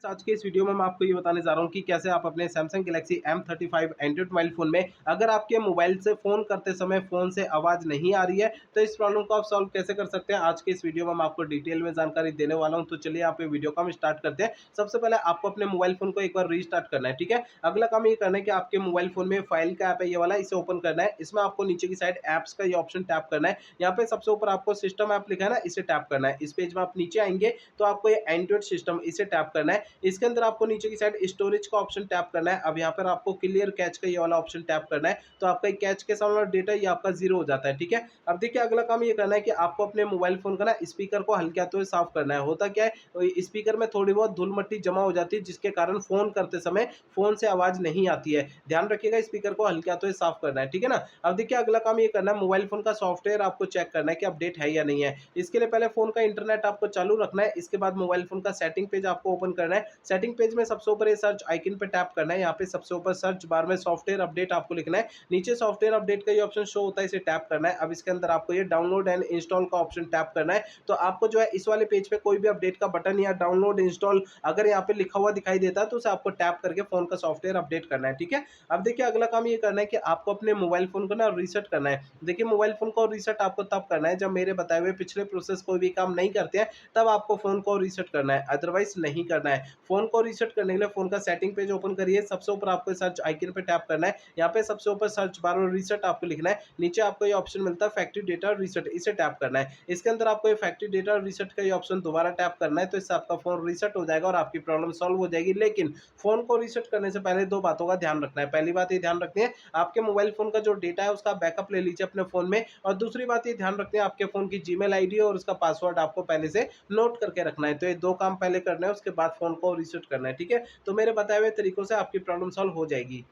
आज के इस वीडियो में मैं आपको ये बताने जा रहा हूँ कि कैसे आप अपने Samsung Galaxy M35 Android mobile phone में अगर आपके मोबाइल से फ़ोन करते समय फ़ोन से आवाज़ नहीं आ रही है, तो इस प्रॉब्लम को आप सॉल्व कैसे कर सकते हैं। आज के इस वीडियो में मैं आपको डिटेल में जानकारी देने वाला हूँ। तो चलिए यहाँ पे वीडियो को हम स्टार्ट करते हैं। सबसे पहले आपको अपने मोबाइल फ़ोन को एक बार रीस्टार्ट करना है, ठीक है। अगला काम ये करना है कि आपके मोबाइल फ़ोन में फाइल का ऐप है ये वाला, इसे ओपन करना है। इसमें आपको नीचे की साइड ऐप्स का ये ऑप्शन टैप करना है। यहाँ पे सबसे ऊपर आपको सिस्टम ऐप लिखा है ना, इसे टैप करना है। इस पेज में आप नीचे आएंगे तो आपको ये एंड्रॉइड सिस्टम इसे टैप करना है। इसके अंदर आपको नीचे की साइड स्टोरेज का ऑप्शन टैप करना है। अब यहाँ पर आपको क्लियर कैच का ये वाला ऑप्शन टैप करना है, तो आपका कैच के सामने डेटा ये आपका जीरो हो जाता है, ठीक है। अब देखिए अगला काम ये करना है कि आपको अपने मोबाइल फोन का ना स्पीकर को हल्के हाथों से साफ करना है। होता क्या है, स्पीकर में थोड़ी बहुत धूल मट्टी जमा हो जाती है, जिसके कारण फोन करते समय फोन से आवाज नहीं आती है। ध्यान रखिएगा, स्पीकर को हल्के हाथों से साफ करना है, ठीक है ना। अब देखिए अगला काम ये करना है, मोबाइल फोन का सॉफ्टवेयर आपको चेक करना है कि अपडेट है या नहीं है। इसके लिए पहले फोन का इंटरनेट आपको चालू रखना है। इसके बाद मोबाइल फोन का सेटिंग पेज आपको ओपन करना है। सेटिंग पेज में सबसे ऊपर ये सर्च आइकन पे टैप करना है। यहाँ पे सबसे ऊपर सर्च बार में सॉफ्टवेयर अपडेट आपको लिखना है। नीचे सॉफ्टवेयर अपडेट का ये ऑप्शन शो होता है, इसे टैप करना है। अब इसके अंदर आपको ये डाउनलोड एंड इंस्टॉल का ऑप्शन टैप करना है। तो आपको जो है इस वाले पेज पे कोई भी अपडेट का बटन या डाउनलोड इंस्टॉल अगर यहाँ पे लिखा हुआ दिखाई देता है, तो उसे आपको टैप करके फोन का सॉफ्टवेयर अपडेट करना है, ठीक है। अब देखिए अगला काम ये करना है कि आपको अपने मोबाइल फोन को ना रीसेट करना है। देखिए मोबाइल फोन को रीसेट आपको तब करना है जब मेरे बताए हुए पिछले प्रोसेस कोई भी काम नहीं करते हैं, तब आपको फोन को रीसेट करना है, अदरवाइज नहीं करना है। फोन को रीसेट करने के लिए फोन का सेटिंग पेज ओपन करिए। सबसे ऊपर आपको सर्च आइकन पे टैप करना है। यहाँ पे सबसे ऊपर सर्च बार में रीसेट आपको लिखना है। नीचे आपको ये ऑप्शन मिलता है फैक्ट्री डेटा रीसेट, इसे टैप करना है। इसके अंदर आपको ये फैक्ट्री डेटा रीसेट का ये ऑप्शन दोबारा टैप करना है, तो इससे आपका फोन रीसेट हो जाएगा और आपकी प्रॉब्लम सॉल्व हो जाएगी। लेकिन फोन को रीसेट करने से पहले दो बातों का ध्यान रखना है। पहली बात ये ध्यान रखनी है, आपके मोबाइल फोन का जो डेटा है उसका बैकअप ले लीजिए अपने फोन में। और दूसरी बात ये ध्यान रखनी है, आपके फोन की जीमेल आईडी और उसका पासवर्ड आपको पहले से नोट करके रखना है। तो ये दो काम पहले करना है, उसके बाद फोन को रीसेट करना है, ठीक है। तो मेरे बताए हुए तरीकों से आपकी प्रॉब्लम सॉल्व हो जाएगी।